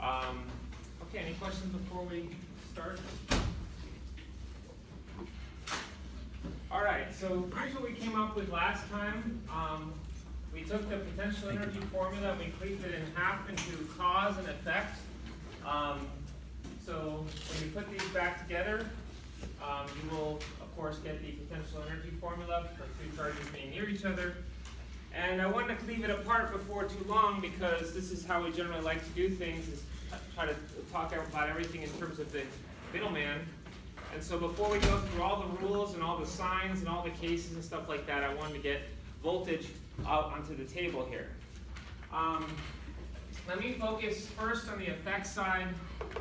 Okay, any questions before we start? All right, so here's what we came up with last time. We took the potential energy formula, we cleaved it in half into cause and effect. So when you put these back together, you will, of course, get the potential energy formula for two charges being near each other. And I wanted to cleave it apart before too long because this is how we generally like to do things, is try to talk about everything in terms of the middleman. And so before we go through all the rules and all the signs and all the cases and stuff like that, I wanted to get voltage out onto the table here. Let me focus first on the effect side,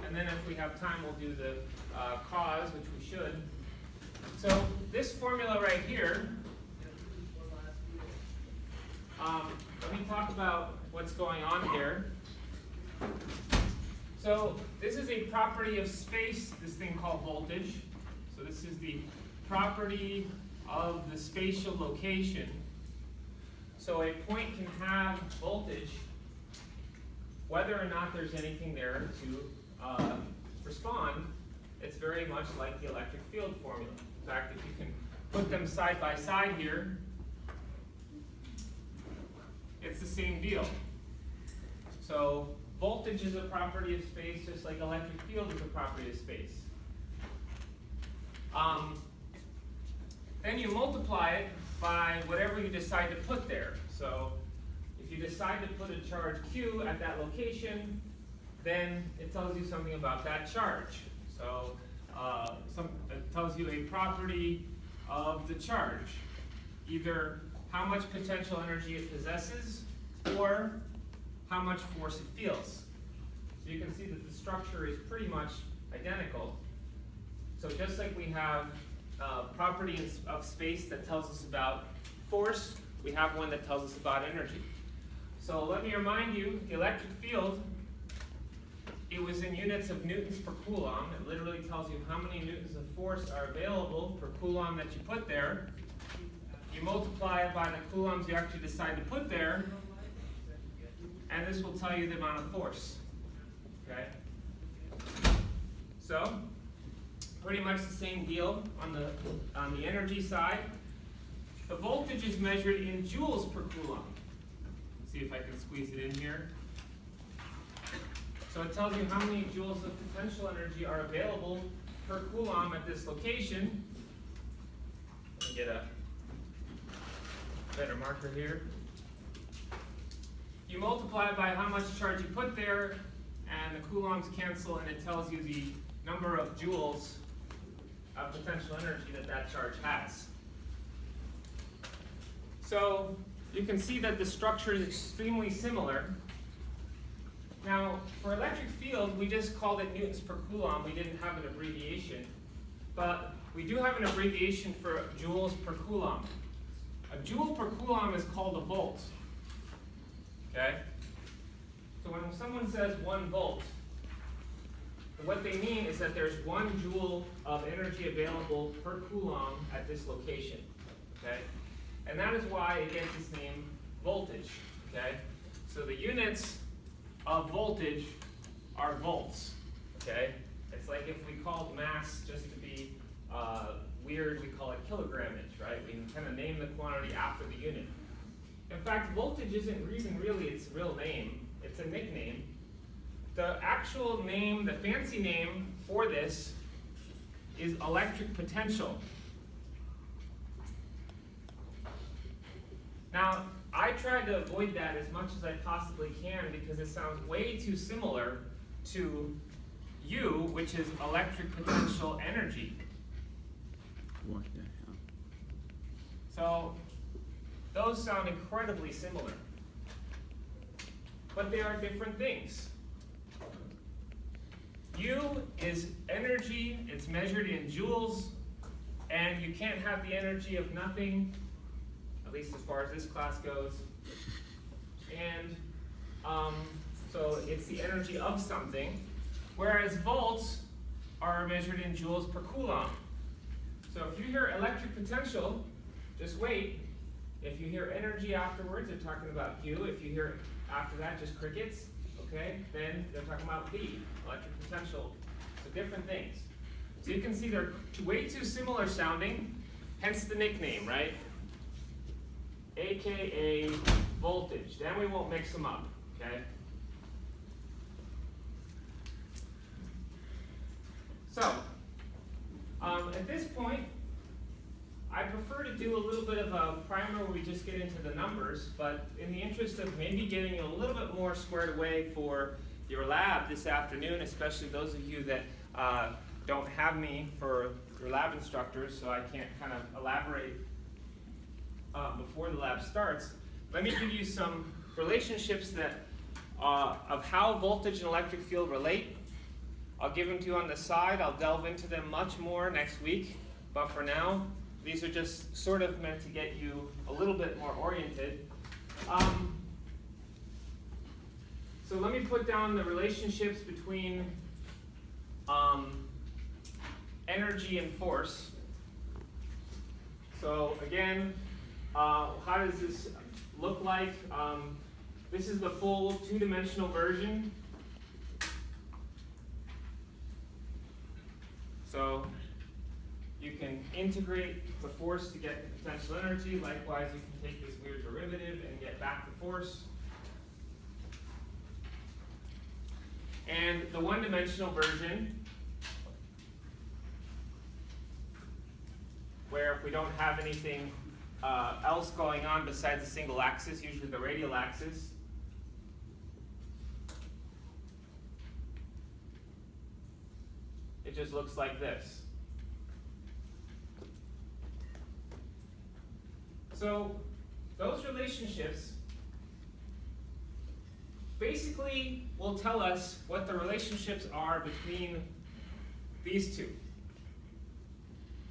and then if we have time, we'll do the cause, which we should. So this formula right here, let me talk about what's going on here. So this is a property of space, this thing called voltage. So this is the property of the spatial location. So a point can have voltage whether or not there's anything there to respond. It's very much like the electric field formula. In fact, if you can put them side by side here, it's the same deal. So voltage is a property of space, just like electric field is a property of space. Then you multiply it by whatever you decide to put there. So if you decide to put a charge Q at that location, then it tells you something about that charge. So it tells you a property of the charge, either how much potential energy it possesses or how much force it feels. So you can see that the structure is pretty much identical. So just like we have property of space that tells us about force, we have one that tells us about energy. So let me remind you, the electric field, it was in units of newtons per coulomb. It literally tells you how many newtons of force are available per coulomb that you put there. You multiply it by the coulombs you actually decide to put there, and this will tell you the amount of force. Okay? So, pretty much the same deal on the energy side. The voltage is measured in joules per coulomb. Let's see if I can squeeze it in here. So it tells you how many joules of potential energy are available per coulomb at this location. Let me get a better marker here. You multiply by how much charge you put there, and the coulombs cancel, and it tells you the number of joules of potential energy that that charge has. So you can see that the structure is extremely similar. Now, for electric field, we just called it newtons per coulomb. We didn't have an abbreviation. But we do have an abbreviation for joules per coulomb. A joule per coulomb is called a volt. Okay? So when someone says 1 volt, what they mean is that there's 1 joule of energy available per coulomb at this location. Okay? And that is why it gets its name voltage. Okay? So the units of voltage are volts. Okay? It's like if we called mass just to be weird, we call it kilogrammage, right? We can kind of name the quantity after the unit. In fact, voltage isn't even really its real name. It's a nickname. The actual name, the fancy name for this is electric potential. Now, I tried to avoid that as much as I possibly can because it sounds way too similar to U, which is electric potential energy. What the hell? So those sound incredibly similar. But they are different things. U is energy, it's measured in joules, and you can't have the energy of nothing, at least as far as this class goes. And so it's the energy of something, whereas volts are measured in joules per coulomb. So if you hear electric potential, just wait. If you hear energy afterwards, they're talking about Q. If you hear after that, just crickets. okay, then they're talking about V, electric potential. So different things. So you can see they're way too similar sounding, hence the nickname, right? AKA voltage. Then we won't mix them up, okay? So, at this point, I prefer to do a little bit of a primer where we just get into the numbers, but in the interest of maybe getting a little bit more squared away for your lab this afternoon, especially those of you that don't have me for your lab instructors, so I can't kind of elaborate before the lab starts, let me give you some relationships that of how voltage and electric field relate. I'll give them to you on the side. I'll delve into them much more next week, but for now, these are just sort of meant to get you a little bit more oriented. So let me put down the relationships between energy and force. So again, how does this look like? This is the full two-dimensional version. So you can integrate the force to get the potential energy. Likewise, you can take this weird derivative and get back the force. And the one-dimensional version, where if we don't have anything else going on besides a single axis, usually the radial axis, it just looks like this. So those relationships basically will tell us what the relationships are between these two.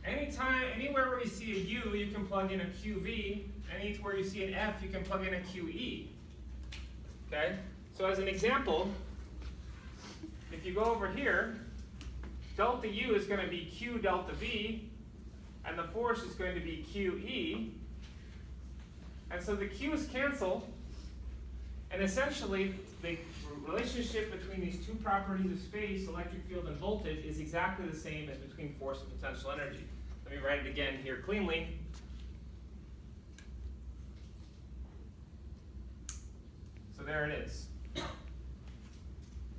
Anywhere where you see a U, you can plug in a QV. Anywhere you see an F, you can plug in a QE. Okay? So as an example, if you go over here, delta U is going to be Q delta V, and the force is going to be QE. And so the Q's cancel, and essentially the relationship between these two properties of space, electric field and voltage, is exactly the same as between force and potential energy. Let me write it again here cleanly. So there it is.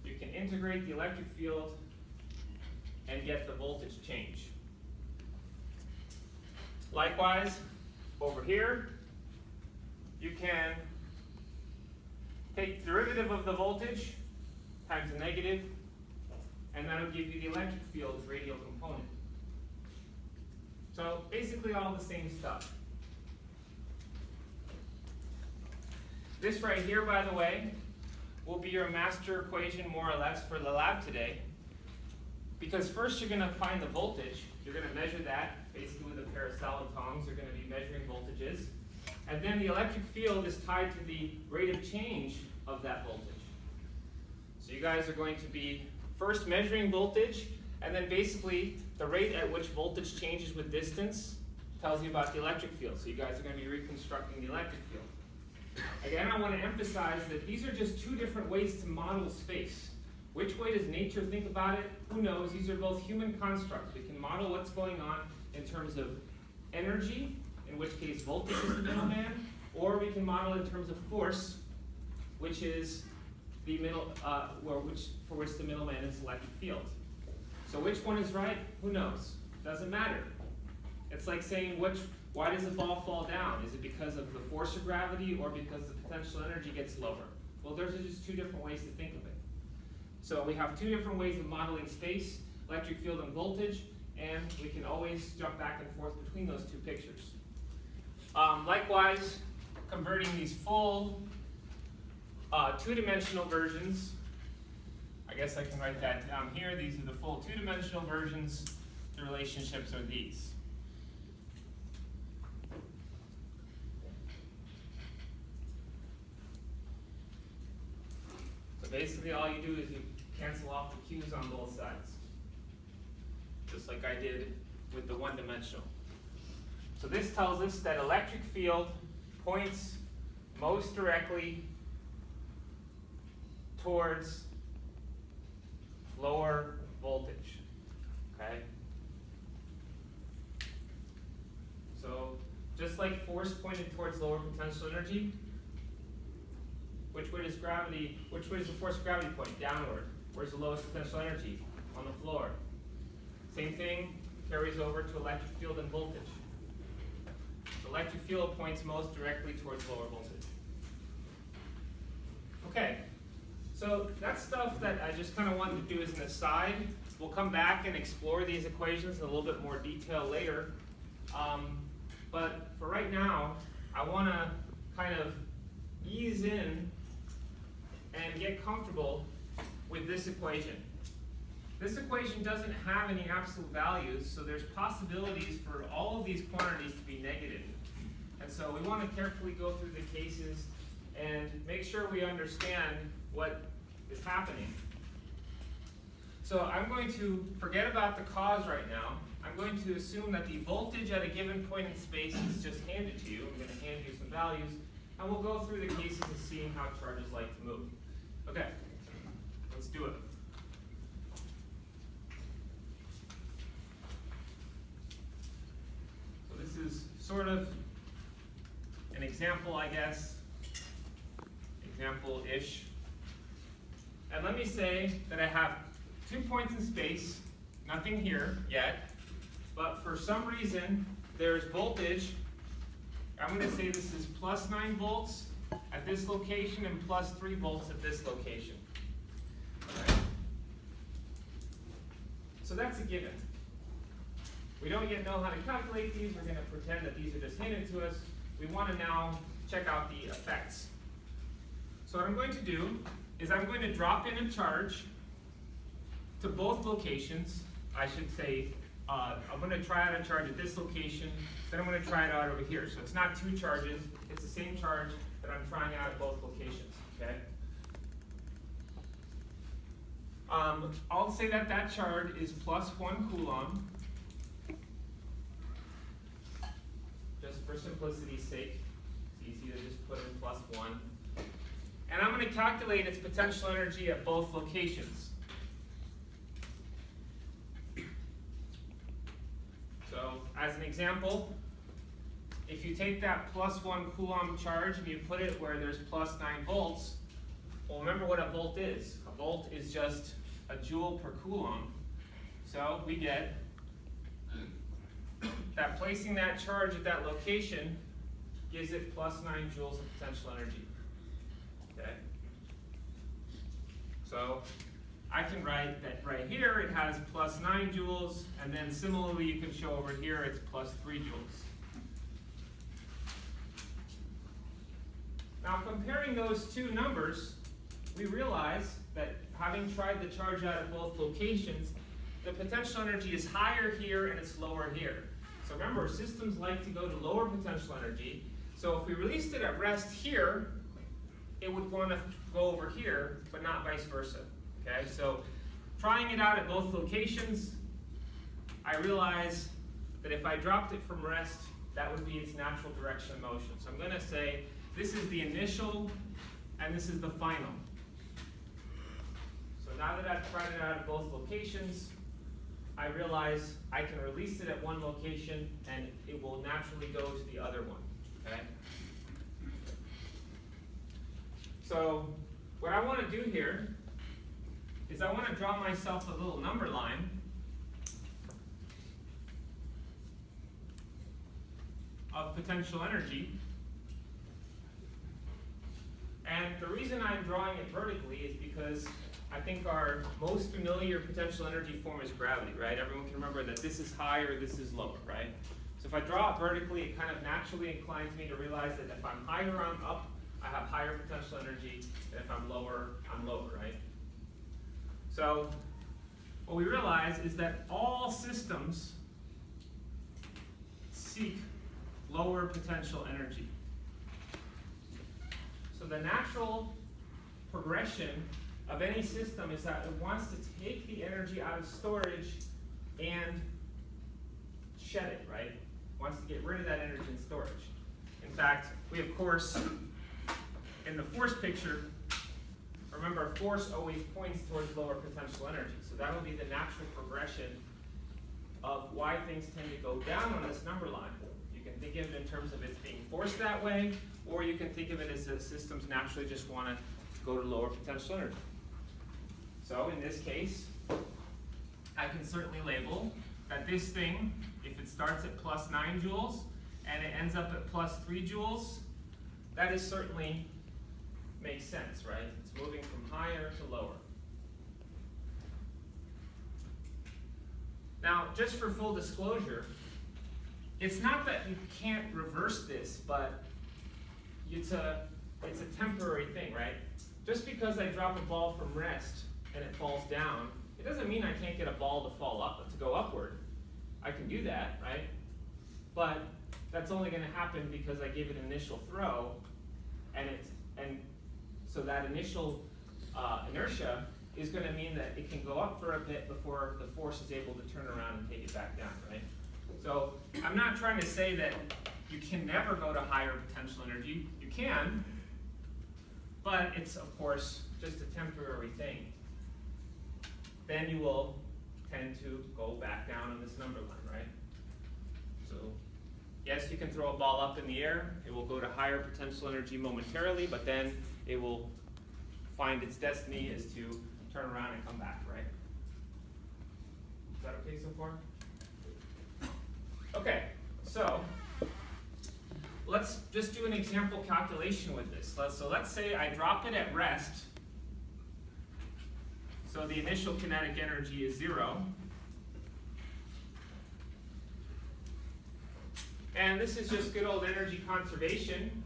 You can integrate the electric field and get the voltage change. Likewise, over here, you can take the derivative of the voltage times the negative, and that'll give you the electric field's radial component. So basically all the same stuff. This right here, by the way, will be your master equation more or less for the lab today. Because first you're going to find the voltage. You're going to measure that basically with a pair of salad tongs. You're going to be measuring voltages. And then the electric field is tied to the rate of change of that voltage. So you guys are going to be first measuring voltage, and then basically the rate at which voltage changes with distance tells you about the electric field. So you guys are going to be reconstructing the electric field. Again, I want to emphasize that these are just two different ways to model space. Which way does nature think about it? Who knows? These are both human constructs. We can model what's going on in terms of energy, in which case voltage is the middleman, or we can model in terms of force, which is the middle, for which the middleman is electric field. So which one is right? Who knows? Doesn't matter. It's like saying why does a ball fall down? Is it because of the force of gravity or because the potential energy gets lower? Well, there's just two different ways to think of it. So we have two different ways of modeling space, electric field and voltage, and we can always jump back and forth between those two pictures. Likewise, converting these full two-dimensional versions, I guess I can write that down here. These are the full two-dimensional versions. The relationships are these. So basically all you do is you cancel off the Q's on both sides, just like I did with the one-dimensional. So this tells us that electric field points most directly towards lower voltage, okay? So just like force pointed towards lower potential energy, which way does the force of gravity point? Downward. Where's the lowest potential energy? On the floor. Same thing carries over to electric field and voltage. The electric field points most directly towards lower voltage. Okay, so that's stuff that I just kind of wanted to do as an aside. We'll come back and explore these equations in a little bit more detail later. But for right now, I want to kind of ease in and get comfortable with this equation. This equation doesn't have any absolute values, so there's possibilities for all of these quantities to be negative. And so we want to carefully go through the cases and make sure we understand what is happening. So I'm going to forget about the cause right now. I'm going to assume that the voltage at a given point in space is just handed to you. I'm going to hand you some values, and we'll go through the cases and see how charges like to move. Okay, let's do it. So this is sort of an example, I guess. Example-ish. And let me say that I have 2 points in space, nothing here yet, but for some reason there's voltage. I'm going to say this is plus 9 volts at this location and plus 3 volts at this location. Right. So that's a given. We don't yet know how to calculate these. We're going to pretend that these are just handed to us. We want to now check out the effects. So what I'm going to do is I'm going to drop in a charge to both locations. I should say I'm going to try out a charge at this location, then I'm going to try it out over here. So it's not 2 charges, it's the same charge that I'm trying out at both locations, okay? I'll say that that charge is plus 1 coulomb, just for simplicity's sake. It's easy to just put in plus 1. And I'm going to calculate its potential energy at both locations. So, as an example, if you take that plus 1 coulomb charge and you put it where there's plus 9 volts, well, remember what a volt is. A volt is just a joule per coulomb. So we get that placing that charge at that location gives it plus 9 joules of potential energy. Okay? So I can write that right here it has plus 9 joules, and then similarly you can show over here it's plus 3 joules. Now comparing those two numbers, we realize that having tried the charge out at both locations, the potential energy is higher here and it's lower here. So remember, systems like to go to lower potential energy, so if we released it at rest here, it would want to go over here, but not vice versa. Okay, so trying it out at both locations, I realize that if I dropped it from rest, that would be its natural direction of motion. So I'm going to say this is the initial and this is the final. So now that I've tried it out at both locations, I realize I can release it at one location and it will naturally go to the other one. Okay? So what I want to do here is I want to draw myself a little number line of potential energy. And the reason I'm drawing it vertically is because I think our most familiar potential energy form is gravity, right? Everyone can remember that this is higher, this is lower, right? So if I draw it vertically, it kind of naturally inclines me to realize that if I'm higher, I'm up, I have higher potential energy, and if I'm lower, I'm lower, right? So what we realize is that all systems seek lower potential energy. So the natural progression of any system is that it wants to take the energy out of storage and shed it, right? It wants to get rid of that energy in storage. In fact, we of course, in the force picture, remember, force always points towards lower potential energy. So that will be the natural progression of why things tend to go down on this number line. You can think of it in terms of it's being forced that way, or you can think of it as the systems naturally just want to go to lower potential energy. So in this case, I can certainly label that this thing, if it starts at plus 9 joules and it ends up at plus 3 joules, that is certainly makes sense, right? It's moving from higher to lower. Now, just for full disclosure, it's not that you can't reverse this, but it's a temporary thing, right? Just because I drop a ball from rest and it falls down, it doesn't mean I can't get a ball to fall up, to go upward. I can do that, right? But that's only going to happen because I gave it an initial throw, and so that initial inertia is going to mean that it can go up for a bit before the force is able to turn around and take it back down, right? So I'm not trying to say that you can never go to higher potential energy. You can, but it's, of course, just a temporary thing. Then you will tend to go back down on this number line, right? So yes, you can throw a ball up in the air. It will go to higher potential energy momentarily, but then it will find its destiny is to turn around and come back, right? Is that okay so far? Okay, so let's just do an example calculation with this. So let's say I drop it at rest. So the initial kinetic energy is 0. And this is just good old energy conservation.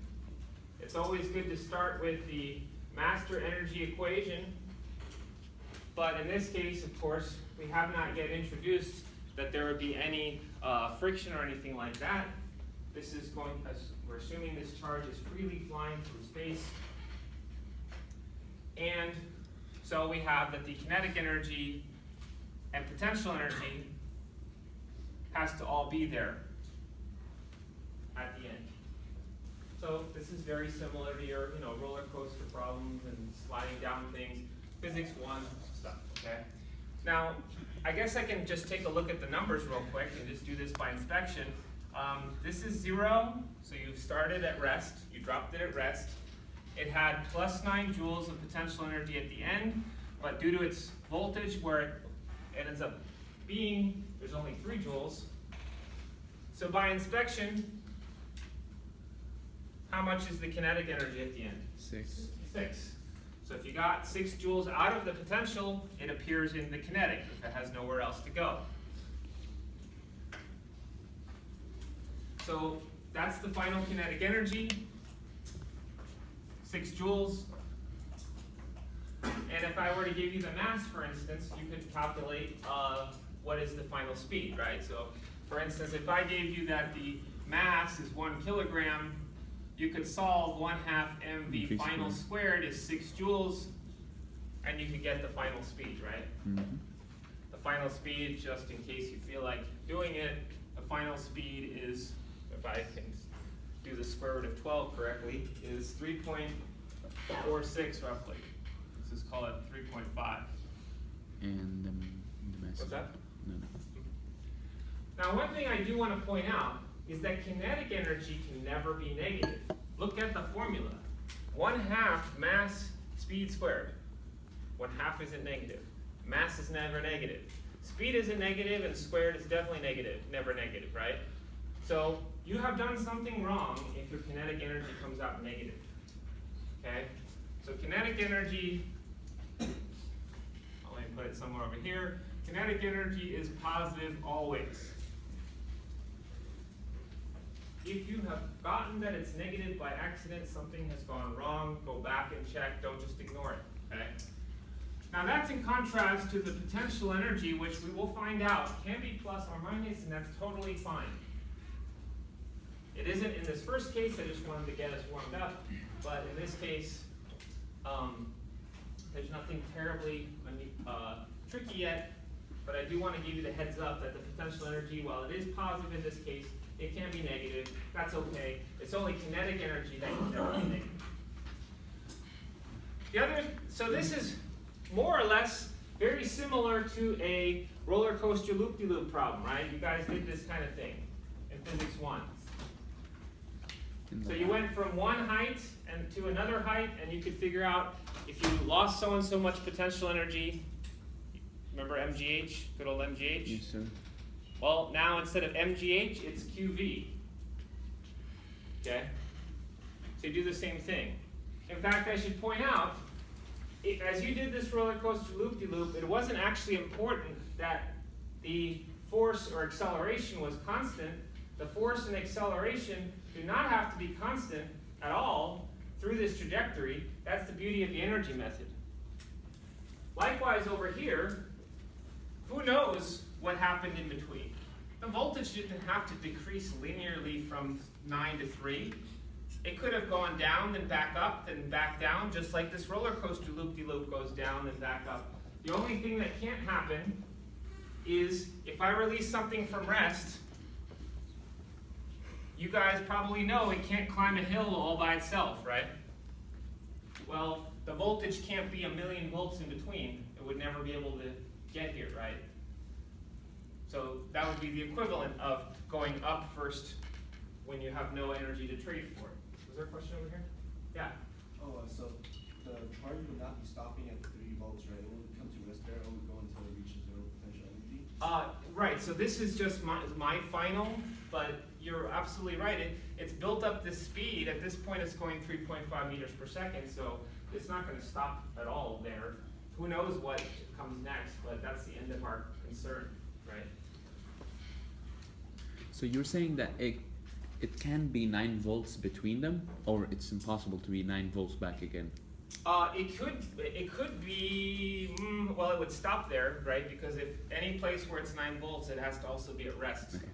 It's always good to start with the master energy equation. But in this case, of course, we have not yet introduced that there would be any friction or anything like that. This is going, we're assuming this charge is freely flying through space. And so we have that the kinetic energy and potential energy has to all be there at the end. So this is very similar to your roller coaster problems and sliding down things, physics 1 stuff, okay? Now, I guess I can just take a look at the numbers real quick and just do this by inspection. This is 0, so you started at rest, you dropped it at rest. It had plus 9 joules of potential energy at the end, but due to its voltage where it ends up being, there's only 3 joules. So by inspection, how much is the kinetic energy at the end? 6. 6. So if you got 6 joules out of the potential, it appears in the kinetic if it has nowhere else to go. So that's the final kinetic energy, 6 joules. And if I were to give you the mass, for instance, you could calculate what is the final speed, right? So for instance, if I gave you that the mass is 1 kilogram, you could solve 1/2 mv final squared is 6 joules, and you could get the final speed, right? Mm-hmm. The final speed, just in case you feel like doing it, the final speed is, if I can do the square root of 12 correctly, is 3.46 roughly. Let's just call it 3.5. And the mass. What's that? No. Now, one thing I do want to point out is that kinetic energy can never be negative. Look at the formula. 1/2 mass speed squared. 1/2 isn't negative. Mass is never negative. Speed isn't negative, and squared is definitely negative, never negative, right? So you have done something wrong if your kinetic energy comes out negative. Okay? So kinetic energy, I'll put it somewhere over here. Kinetic energy is positive always. If you have gotten that it's negative by accident, something has gone wrong, go back and check, don't just ignore it, okay? Now that's in contrast to the potential energy, which we will find out can be plus or minus, and that's totally fine. It isn't in this first case, I just wanted to get us warmed up, but in this case, there's nothing terribly tricky yet, but I do want to give you the heads up that the potential energy, while it is positive in this case, it can be negative. That's okay. It's only kinetic energy that can never be negative. So this is more or less very similar to a roller coaster loop-de-loop problem, right? You guys did this kind of thing in physics 1. So you went from one height and to another height, and you could figure out if you lost so and so much potential energy. Remember MGH, good old MGH? Yes, sir. Well, now instead of MGH, it's QV. Okay? So you do the same thing. In fact, I should point out, as you did this roller coaster loop-de-loop, it wasn't actually important that the force or acceleration was constant. The force and acceleration do not have to be constant at all through this trajectory. That's the beauty of the energy method. Likewise over here, who knows what happened in between? The voltage didn't have to decrease linearly from 9 to 3. It could have gone down, then back up, then back down, just like this roller coaster loop-de-loop goes down, then back up. The only thing that can't happen is if I release something from rest, you guys probably know it can't climb a hill all by itself, right? Well, the voltage can't be 1,000,000 volts in between. It would never be able to get here, right? So that would be the equivalent of going up first when you have no energy to trade for. Was there a question over here? Yeah. So the charge would not be stopping at 3 volts, right? It would come to rest there, it would go until it reaches 0 potential energy? Right, so this is just my final, but you're absolutely right. It's built up this speed. At this point, it's going 3.5 meters per second, so it's not going to stop at all there. Who knows what comes next, but that's the end of our concern, right? So you're saying that it can be 9 volts between them, or it's impossible to be 9 volts back again? It could be, well, it would stop there, right? Because if any place where it's 9 volts, it has to also be at rest. Okay.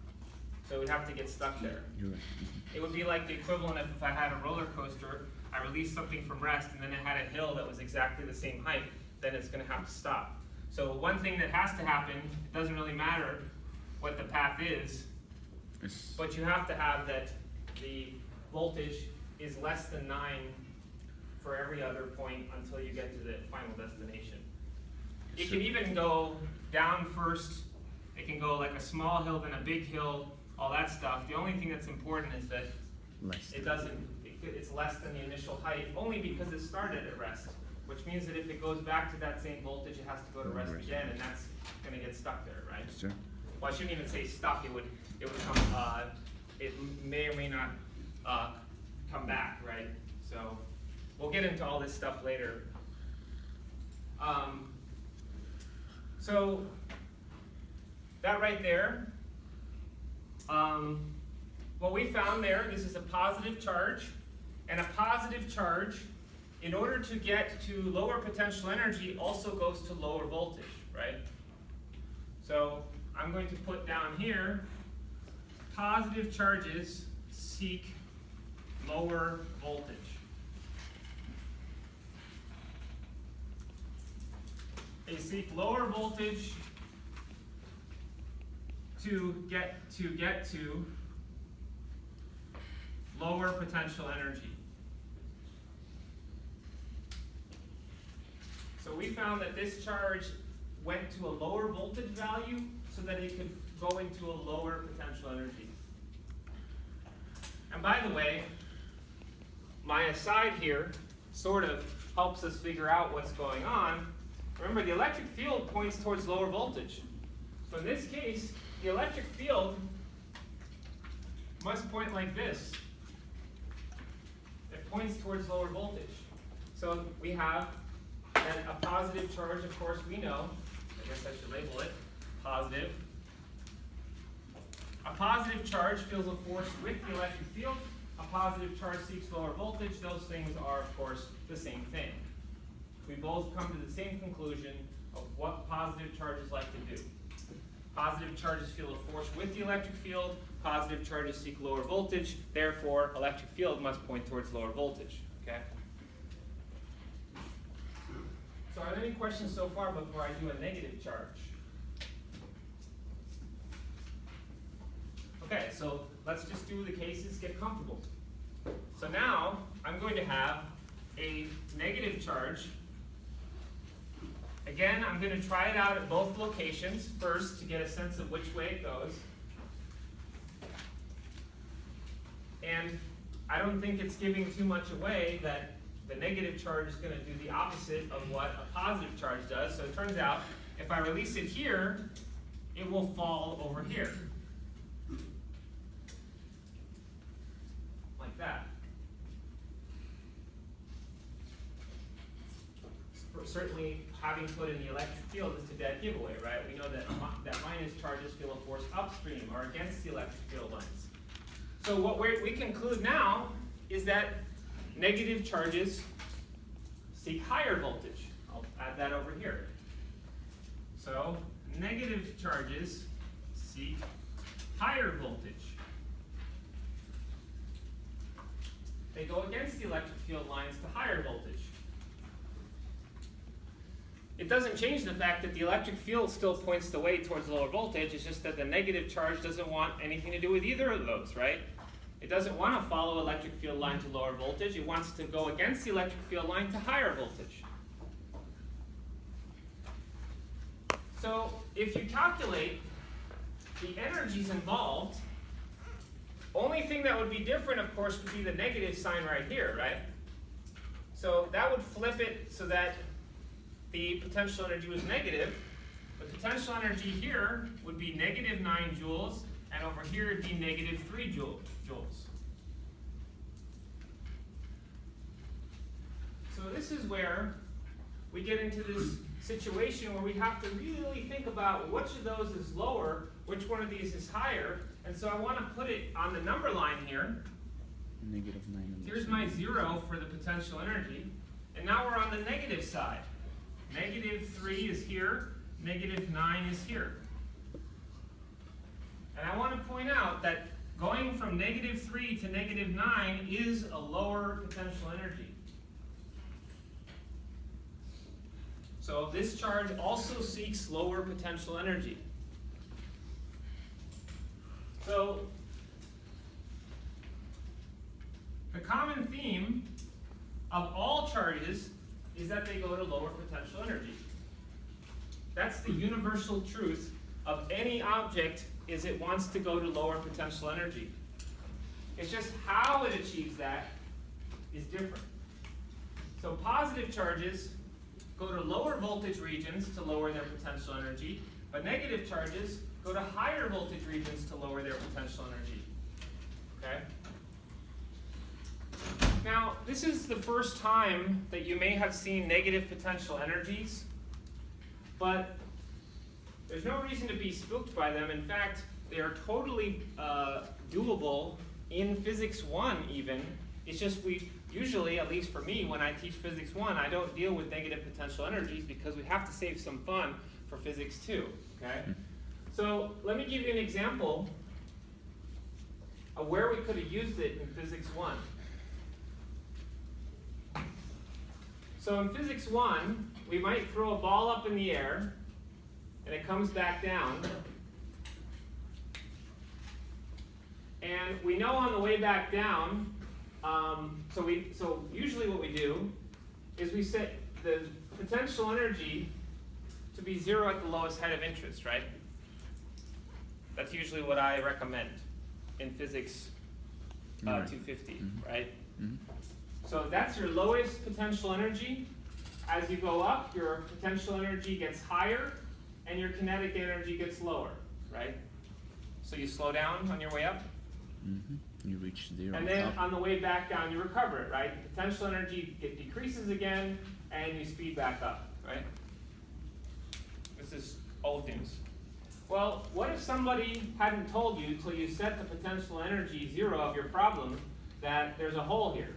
So it would have to get stuck there. You're right. It would be like the equivalent of if I had a roller coaster, I released something from rest, and then it had a hill that was exactly the same height, then it's going to have to stop. So one thing that has to happen, it doesn't really matter what the path is, It's- but you have to have that the voltage is less than 9 for every other point until you get to the final destination. It can even go down first, it can go like a small hill, then a big hill, all that stuff. The only thing that's important is that less it than- doesn't, it's less than the initial height, only because it started at rest. Which means that if it goes back to that same voltage, it has to go to rest again, and that's gonna get stuck there, right? Yes, sir. Well, I shouldn't even say stuck, it would come, it may or may not, come back, right? So, we'll get into all this stuff later. So, that right there, what we found there, this is a positive charge, and a positive charge, in order to get to lower potential energy, also goes to lower voltage, right? So I'm going to put down here, positive charges seek lower voltage. They seek lower voltage to get to lower potential energy. So we found that this charge went to a lower voltage value so that it could go into a lower potential energy. And by the way, my aside here sort of helps us figure out what's going on. Remember, the electric field points towards lower voltage. So in this case, the electric field must point like this. It points towards lower voltage. So we have a positive charge, of course, we know. I guess I should label it positive. A positive charge feels a force with the electric field. A positive charge seeks lower voltage. Those things are, of course, the same thing. We both come to the same conclusion of what positive charges like to do. Positive charges feel a force with the electric field. Positive charges seek lower voltage. Therefore, electric field must point towards lower voltage. Okay? So are there any questions so far before I do a negative charge? Okay, so let's just do the cases, get comfortable. So now I'm going to have a negative charge. Again, I'm going to try it out at both locations first to get a sense of which way it goes. And I don't think it's giving too much away that the negative charge is going to do the opposite of what a positive charge does. So it turns out if I release it here, it will fall over here. Like that. Certainly, having put in the electric field is a dead giveaway, right? We know that minus charges feel a force upstream or against the electric field lines. So what we conclude now is that negative charges seek higher voltage. I'll add that over here. So negative charges seek higher voltage. They go against the electric field lines to higher voltage. It doesn't change the fact that the electric field still points the way towards lower voltage. It's just that the negative charge doesn't want anything to do with either of those, right? It doesn't want to follow electric field line to lower voltage. It wants to go against the electric field line to higher voltage. So if you calculate the energies involved, only thing that would be different, of course, would be the negative sign right here, right? So that would flip it so that the potential energy was negative. The potential energy here would be negative 9 joules, and over here it'd be negative 3 joules. So this is where we get into this situation where we have to really think about which of those is lower, which one of these is higher. And so I want to put it on the number line here. Negative 9. Here's my 0 for the potential energy. And now we're on the negative side. Negative 3 is here, negative 9 is here. And I want to point out that going from negative 3 to negative 9 is a lower potential energy. So this charge also seeks lower potential energy. So the common theme of all charges is that they go to lower potential energy. That's the universal truth of any object, is it wants to go to lower potential energy. It's just how it achieves that is different. So positive charges go to lower voltage regions to lower their potential energy, but negative charges go to higher voltage regions to lower their potential energy. Okay? Now, this is the first time that you may have seen negative potential energies, but there's no reason to be spooked by them. In fact, they are totally doable in Physics 1 even. It's just we usually, at least for me, when I teach Physics 1, I don't deal with negative potential energies because we have to save some fun for Physics 2. Okay? So let me give you an example of where we could have used it in Physics 1. So in Physics 1, we might throw a ball up in the air, and it comes back down. And we know on the way back down, so usually what we do is we set the potential energy to be 0 at the lowest height of interest, right? That's usually what I recommend in Physics 250, right? Mm-hmm. So that's your lowest potential energy. As you go up, your potential energy gets higher, and your kinetic energy gets lower, right? So you slow down on your way up. Mm-hmm. You reach 0. And then on the way back down, you recover it, right? The potential energy decreases again, and you speed back up, right? This is old news. Well, what if somebody hadn't told you till you set the potential energy 0 of your problem that there's a hole here?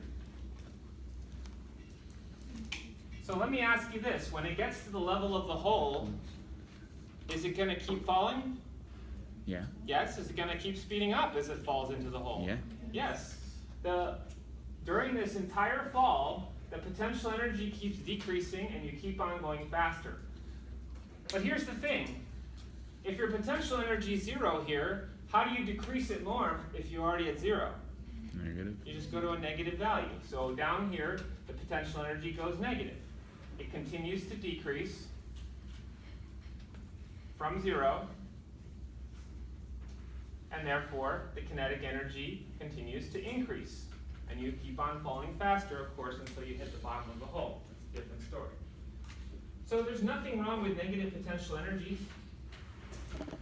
So let me ask you this. When it gets to the level of the hole, is it going to keep falling? Yeah. Yes. Is it going to keep speeding up as it falls into the hole? Yeah. Yes. During this entire fall, the potential energy keeps decreasing and you keep on going faster. But here's the thing. If your potential energy is 0 here, how do you decrease it more if you're already at 0? Negative. You just go to a negative value. So down here, the potential energy goes negative. It continues to decrease from 0, and therefore the kinetic energy continues to increase. And you keep on falling faster, of course, until you hit the bottom of the hole. That's a different story. So there's nothing wrong with negative potential energy.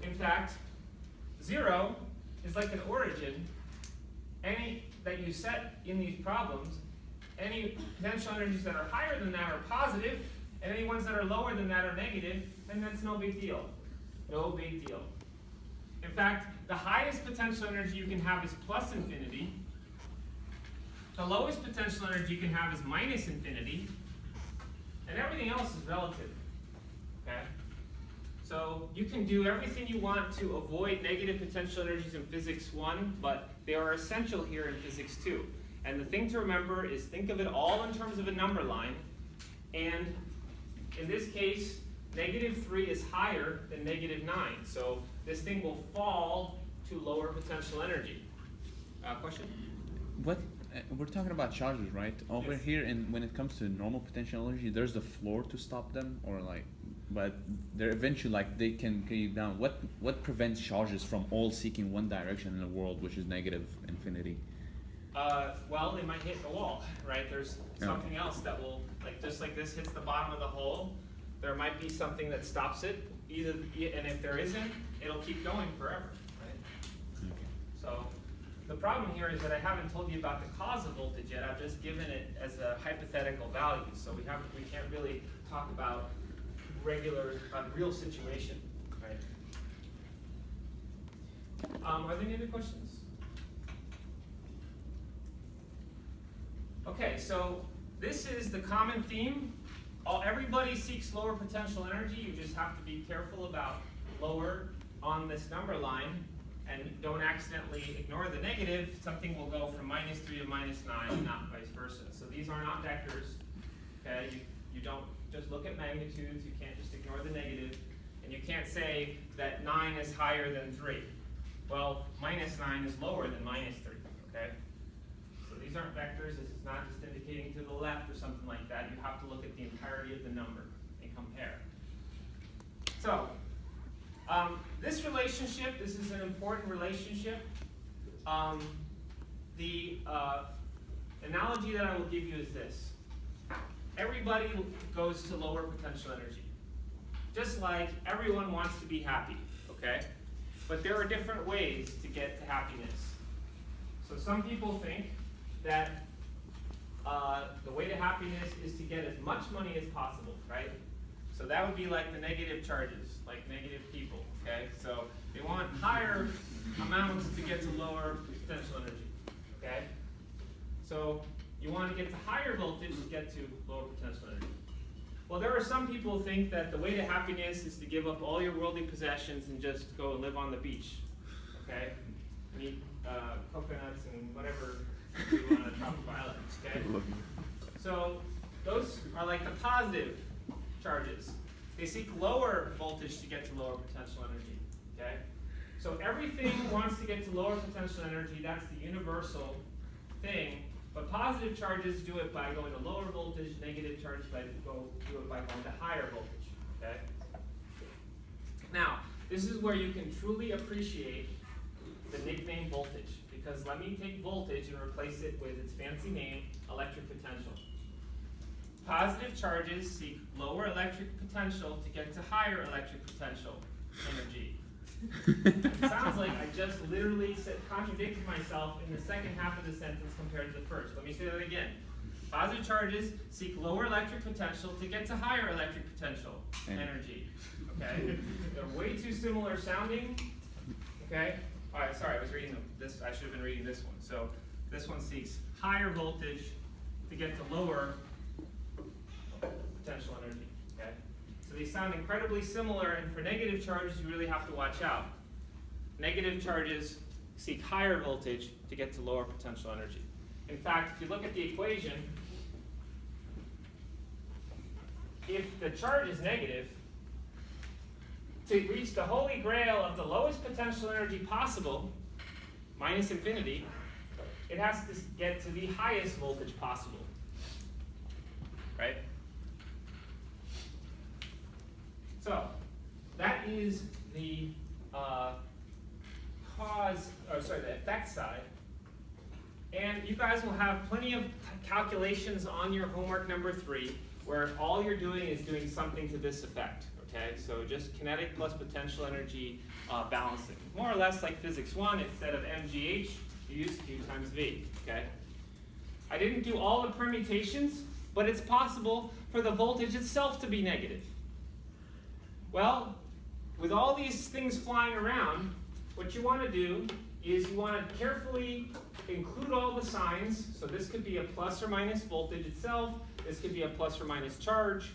In fact, 0 is like an origin. Any that you set in these problems, any potential energies that are higher than that are positive, and any ones that are lower than that are negative, and that's no big deal. No big deal. In fact, the highest potential energy you can have is plus infinity. The lowest potential energy you can have is minus infinity. And everything else is relative. Okay? So you can do everything you want to avoid negative potential energies in physics 1, but they are essential here in physics 2. And the thing to remember is think of it all in terms of a number line. And in this case, -3 is higher than -9. So this thing will fall to lower potential energy. Question? What we're talking about charges, right? Over Yes. here, and when it comes to normal potential energy, there's the floor to stop them, or like, but they're eventually like they can get down. What prevents charges from all seeking one direction in the world, which is negative infinity? Well, it might hit the wall, right? There's something else that will, like, just like this hits the bottom of the hole, there might be something that stops it. And if there isn't, it'll keep going forever, right? Okay. So the problem here is that I haven't told you about the cause of voltage yet. I've just given it as a hypothetical value. So we can't really talk about real situation, right? Are there any other questions? Okay, so this is the common theme. Everybody seeks lower potential energy. You just have to be careful about lower on this number line, and don't accidentally ignore the negative. Something will go from -3 to -9, not vice versa. So these are not vectors. Okay, you don't just look at magnitudes. You can't just ignore the negative, and you can't say that 9 is higher than 3. Well, -9 is lower than -3. Okay. These aren't vectors. This is not just indicating to the left or something like that. You have to look at the entirety of the number and compare. So, this relationship, this is an important relationship. The analogy that I will give you is this. Everybody goes to lower potential energy. Just like everyone wants to be happy, okay? But there are different ways to get to happiness. So some people think that the way to happiness is to get as much money as possible, right? So that would be like the negative charges, like negative people, okay? So they want higher amounts to get to lower potential energy, okay? So you want to get to higher voltage to get to lower potential energy. Well, there are some people who think that the way to happiness is to give up all your worldly possessions and just go and live on the beach, okay? And eat coconuts and whatever you want on a tropical island, okay? So those are like the positive charges. They seek lower voltage to get to lower potential energy, okay? So everything wants to get to lower potential energy. That's the universal thing. But positive charges do it by going to lower voltage. Negative charges do it by going to higher voltage, okay? Now, this is where you can truly appreciate the nickname voltage. Because let me take voltage and replace it with its fancy name, electric potential. Positive charges seek lower electric potential to get to higher electric potential energy. It sounds like I just literally contradicted myself in the second half of the sentence compared to the first. Let me say that again. Positive charges seek lower electric potential to get to higher electric potential energy. Okay? They're way too similar sounding. Okay? All right, sorry, I was reading this. I should have been reading this one. So this one seeks higher voltage to get to lower potential energy. Okay? So they sound incredibly similar, and for negative charges, you really have to watch out. Negative charges seek higher voltage to get to lower potential energy. In fact, if you look at the equation, if the charge is negative, to reach the holy grail of the lowest potential energy possible, minus infinity, it has to get to the highest voltage possible. right? So that is the the effect side. And you guys will have plenty of calculations on your homework number 3, where all you're doing is doing something to this effect, okay? So just kinetic plus potential energy balancing. More or less like physics 1, instead of mgh, you use Q times V, okay? I didn't do all the permutations, but it's possible for the voltage itself to be negative. Well, with all these things flying around, what you want to do is you want to carefully include all the signs. So this could be a plus or minus voltage itself. This could be a plus or minus charge.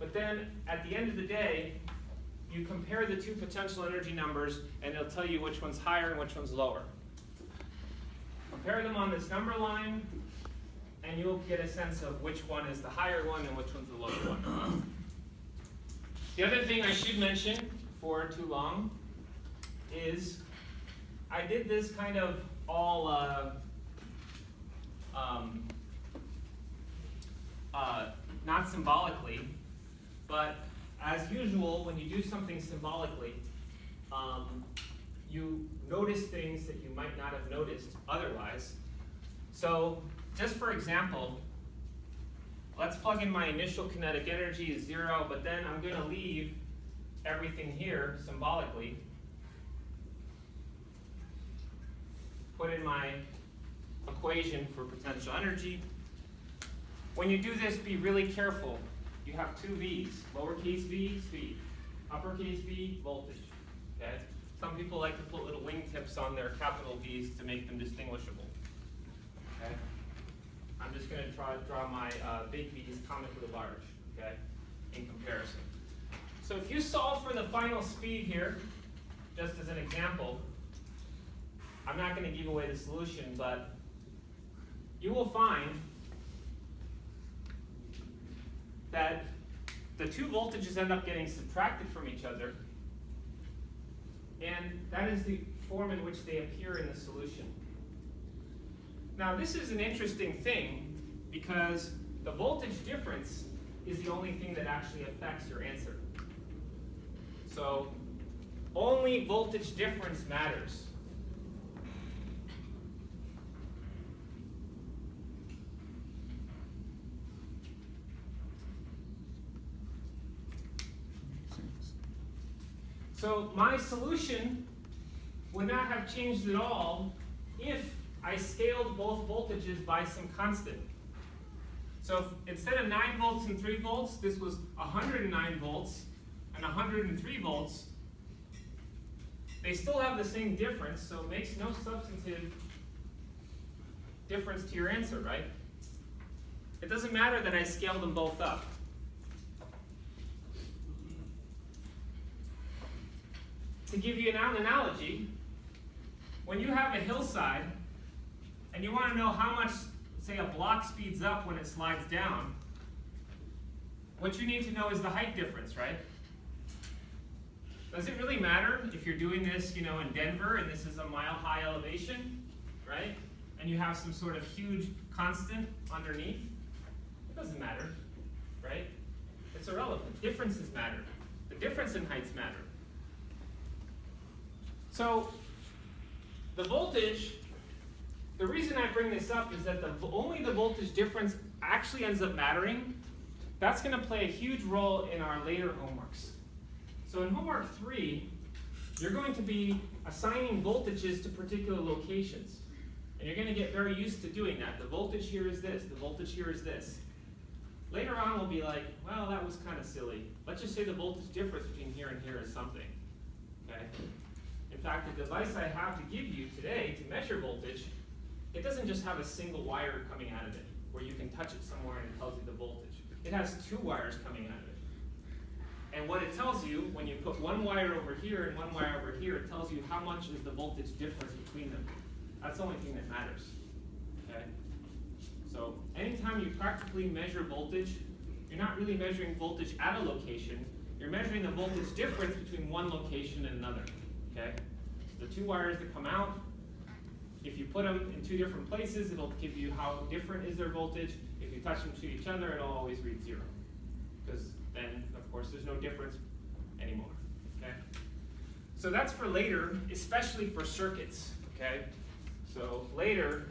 But then at the end of the day, you compare the two potential energy numbers and it'll tell you which one's higher and which one's lower. Compare them on this number line and you'll get a sense of which one is the higher one and which one's the lower one. The other thing I should mention before too long is I did this kind of all not symbolically, but as usual, when you do something symbolically, you notice things that you might not have noticed otherwise. So, just for example, let's plug in my initial kinetic energy is 0, but then I'm going to leave everything here symbolically. Put in my equation for potential energy. When you do this, be really careful. You have two V's. Lowercase v, speed. Uppercase V, voltage. Okay? Some people like to put little wingtips on their capital V's to make them distinguishable. Okay? I'm just going to draw my big V's comically large, okay, in comparison. So if you solve for the final speed here, just as an example, I'm not going to give away the solution, but you will find that the two voltages end up getting subtracted from each other, and that is the form in which they appear in the solution. Now this is an interesting thing because the voltage difference is the only thing that actually affects your answer. So only voltage difference matters. So my solution would not have changed at all if I scaled both voltages by some constant. So if, instead of 9 volts and 3 volts, this was 109 volts and 103 volts, they still have the same difference, so it makes no substantive difference to your answer, right? It doesn't matter that I scaled them both up. To give you an analogy, when you have a hillside and you want to know how much, say, a block speeds up when it slides down, what you need to know is the height difference, right? Does it really matter if you're doing this, in Denver and this is a mile-high elevation, right? And you have some sort of huge constant underneath? It doesn't matter, right? It's irrelevant. Differences matter. The difference in heights matter. So, the voltage, the reason I bring this up is that only the voltage difference actually ends up mattering. That's going to play a huge role in our later homeworks. So in homework 3, you're going to be assigning voltages to particular locations. And you're going to get very used to doing that. The voltage here is this, the voltage here is this. Later on we'll be like, well, that was kind of silly. Let's just say the voltage difference between here and here is something. Okay? In fact, the device I have to give you today to measure voltage, it doesn't just have a single wire coming out of it, where you can touch it somewhere and it tells you the voltage. It has 2 wires coming out of it. And what it tells you, when you put one wire over here and one wire over here, it tells you how much is the voltage difference between them. That's the only thing that matters. Okay? So anytime you practically measure voltage, you're not really measuring voltage at a location, you're measuring the voltage difference between one location and another. Okay? So the 2 wires that come out, if you put them in 2 different places, it'll give you how different is their voltage. If if you touch them to each other, it'll always read 0. Because then, of course, there's no difference anymore, okay? So that's for later, especially for circuits, okay? So later,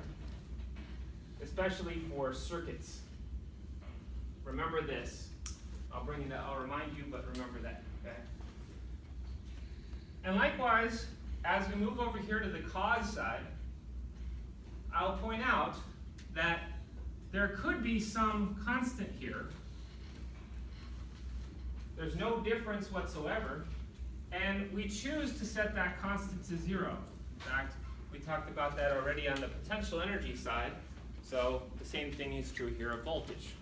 especially for circuits. Remember this. I'll remind you, but remember that, okay? And likewise, as we move over here to the cause side, I'll point out that there could be some constant here. There's no difference whatsoever, and we choose to set that constant to 0. In fact, we talked about that already on the potential energy side, so the same thing is true here of voltage.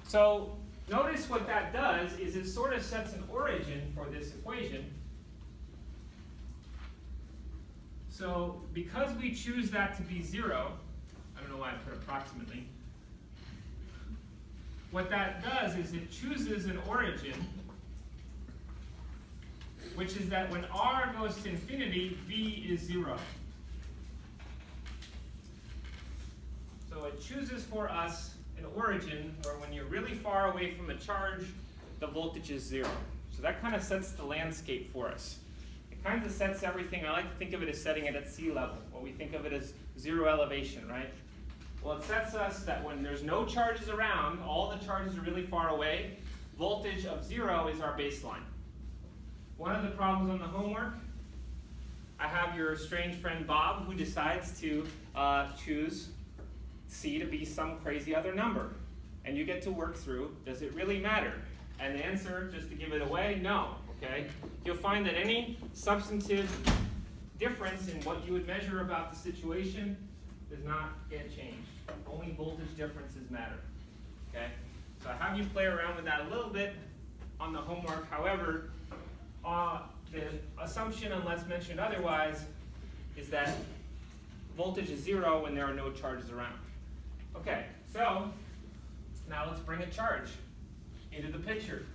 So notice what that does is it sort of sets an origin for this equation. So because we choose that to be 0, I don't know why I put approximately, what that does is it chooses an origin, which is that when R goes to infinity, V is 0. So it chooses for us an origin where when you're really far away from a charge, the voltage is 0. So that kind of sets the landscape for us. It kind of sets everything. I like to think of it as setting it at sea level, or we think of it as 0 elevation, right? Well, it sets us that when there's no charges around, all the charges are really far away, voltage of 0 is our baseline. One of the problems on the homework, I have your strange friend Bob who decides to choose C to be some crazy other number. And you get to work through, does it really matter? And the answer, just to give it away, no, okay? You'll find that any substantive difference in what you would measure about the situation does not get changed. Only voltage differences matter, okay? So I have you play around with that a little bit on the homework. However, the assumption, unless mentioned otherwise, is that voltage is 0 when there are no charges around. Okay, so now let's bring a charge into the picture.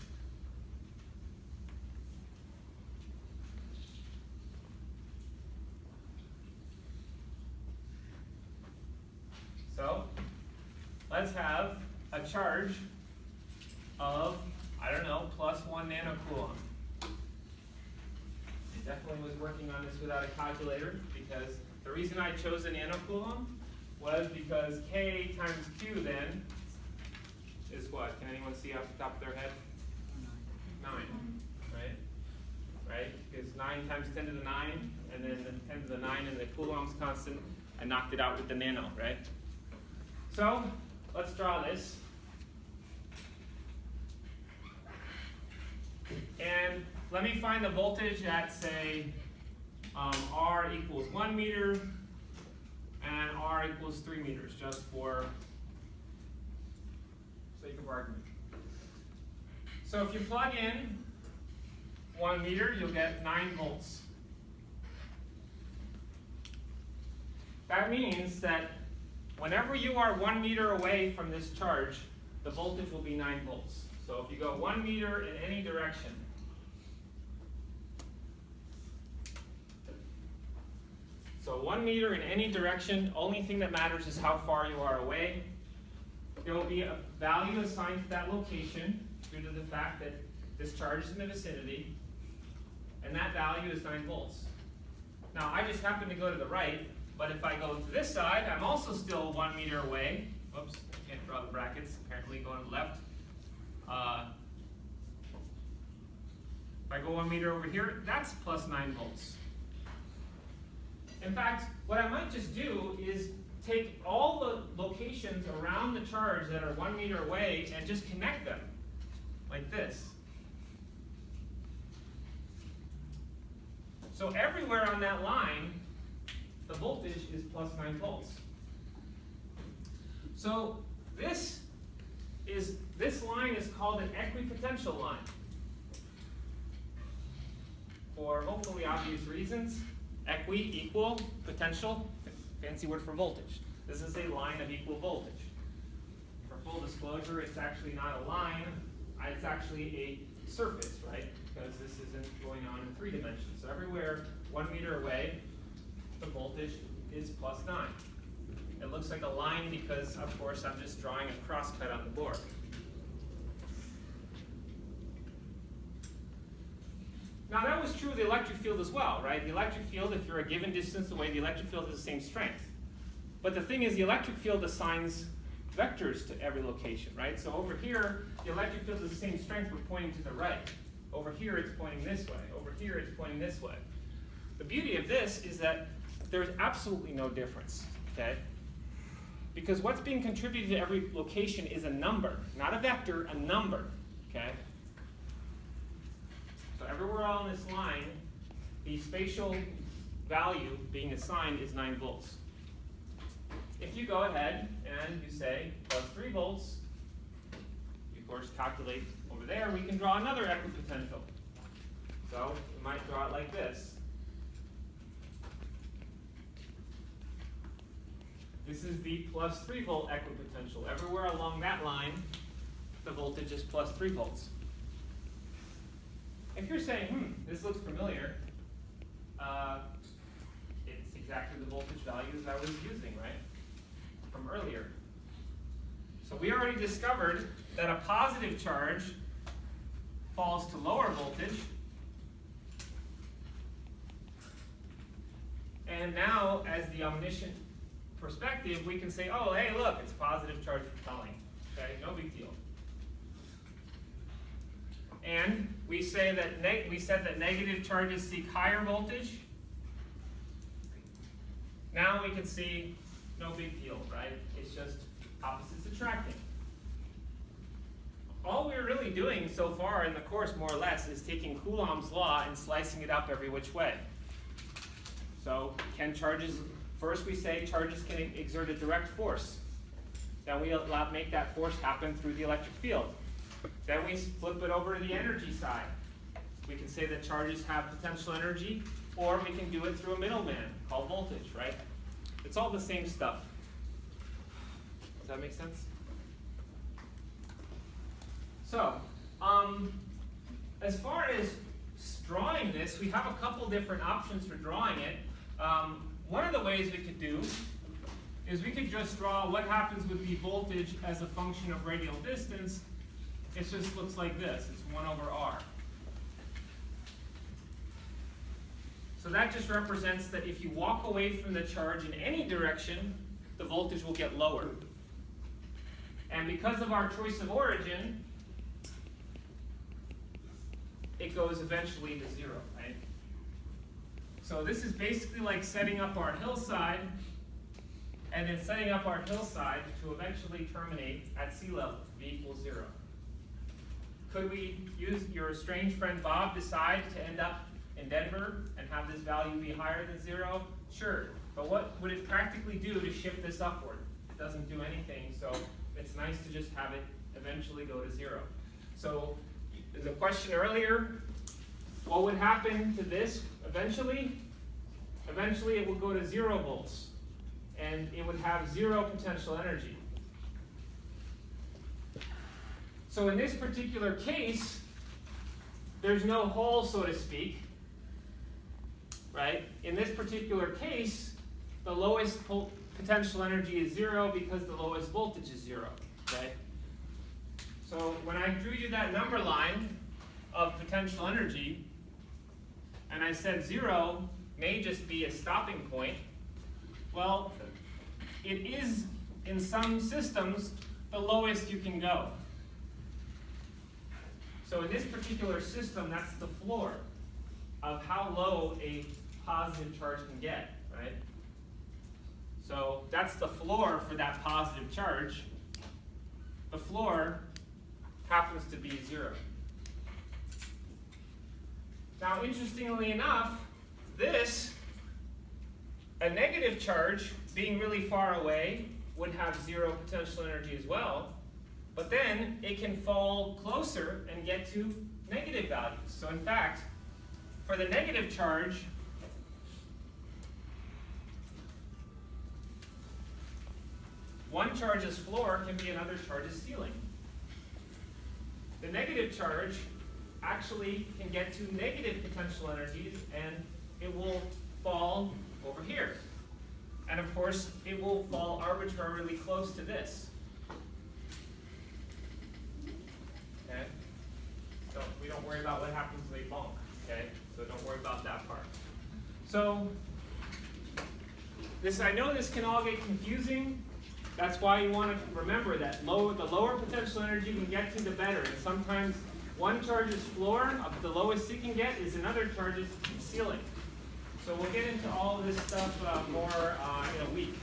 So let's have a charge of, I don't know, +1 nanocoulomb. I definitely was working on this without a calculator because the reason I chose a nanocoulomb was because K times Q then is what? Can anyone see off the top of their head? 9, right? Right? Because 9 times 10 to the 9, and then the 10 to the 9 and the Coulomb's constant, I knocked it out with the nano, right? So, let's draw this. And let me find the voltage at, say, R equals 1 meter, and R equals 3 meters, just for sake of argument. So if you plug in 1 meter, you'll get 9 volts. That means that whenever you are 1 meter away from this charge, the voltage will be 9 volts. So if you go 1 meter in any direction, so 1 meter in any direction, only thing that matters is how far you are away. There will be a value assigned to that location due to the fact that this charge is in the vicinity, and that value is 9 volts. Now I just happen to go to the right, but if I go to this side, I'm also still 1 meter away. Whoops, I can't draw the brackets, apparently going to the left. If I go 1 meter over here, that's plus 9 volts. In fact, what I might just do is take all the locations around the charge that are 1 meter away and just connect them, like this. So everywhere on that line, the voltage is plus 9 volts. So this line is called an equipotential line, for hopefully obvious reasons. Equi, equal, potential, fancy word for voltage. This is a line of equal voltage. For full disclosure, it's actually not a line, it's actually a surface, right? Because this isn't going on in 3 dimensions. So everywhere 1 meter away, the voltage is plus 9. It looks like a line because, of course, I'm just drawing a crosscut on the board. Now that was true of the electric field as well, right? The electric field, if you're a given distance away, the electric field has the same strength. But the thing is, the electric field assigns vectors to every location, right? So over here, the electric field is the same strength, but pointing to the right. Over here, it's pointing this way. Over here, it's pointing this way. The beauty of this is that there's absolutely no difference, okay? Because what's being contributed to every location is a number, not a vector, a number, okay? So everywhere on this line, the spatial value being assigned is 9 volts. If you go ahead and you say plus 3 volts, you of course calculate over there, we can draw another equipotential. So we might draw it like this. This is the plus 3 volt equipotential. Everywhere along that line, the voltage is plus 3 volts. If you're saying, this looks familiar, it's exactly the voltage values I was using, right? From earlier. So we already discovered that a positive charge falls to lower voltage. And now, as the omniscient perspective, we can say, oh, hey, look, it's positive charge propelling. Okay, no big deal. And we say that we said that negative charges seek higher voltage. Now we can see no big deal, right? It's just opposites attracting. All we're really doing so far in the course, more or less, is taking Coulomb's law and slicing it up every which way. So can charges, first we say charges can exert a direct force. Then we make that force happen through the electric field. Then we flip it over to the energy side. We can say that charges have potential energy, or we can do it through a middleman called voltage, right? It's all the same stuff. Does that make sense? So, as far as drawing this, we have a couple different options for drawing it. One of the ways we could do is we could just draw what happens with the voltage as a function of radial distance. It just looks like this. It's 1 over r. So that just represents that if you walk away from the charge in any direction, the voltage will get lower. And because of our choice of origin, it goes eventually to 0, right? So this is basically like setting up our hillside, and then setting up our hillside to eventually terminate at sea level, v equals 0. Could we use your estranged friend Bob decide to end up in Denver and have this value be higher than 0? Sure, but what would it practically do to shift this upward? It doesn't do anything, so it's nice to just have it eventually go to 0. So the question earlier, what would happen to this eventually? Eventually it will go to 0 volts, and it would have 0 potential energy. So in this particular case, there's no hole, so to speak, right? In this particular case, the lowest potential energy is 0 because the lowest voltage is 0, okay? So when I drew you that number line of potential energy, and I said 0 may just be a stopping point, well, it is, in some systems, the lowest you can go. So in this particular system, that's the floor of how low a positive charge can get, right? So that's the floor for that positive charge. The floor happens to be 0. Now, interestingly enough, this, a negative charge being really far away, would have 0 potential energy as well. But then it can fall closer and get to negative values. So in fact, for the negative charge, one charge's floor can be another charge's ceiling. The negative charge actually can get to negative potential energies, and it will fall over here. And of course, it will fall arbitrarily close to this. Okay? So we don't worry about what happens when they bonk, okay? So don't worry about that part. So this, I know this can all get confusing. That's why you want to remember that the lower potential energy we get to, the better. And sometimes one charge's floor, of the lowest it can get, is another charge's ceiling. So we'll get into all of this stuff more in a week.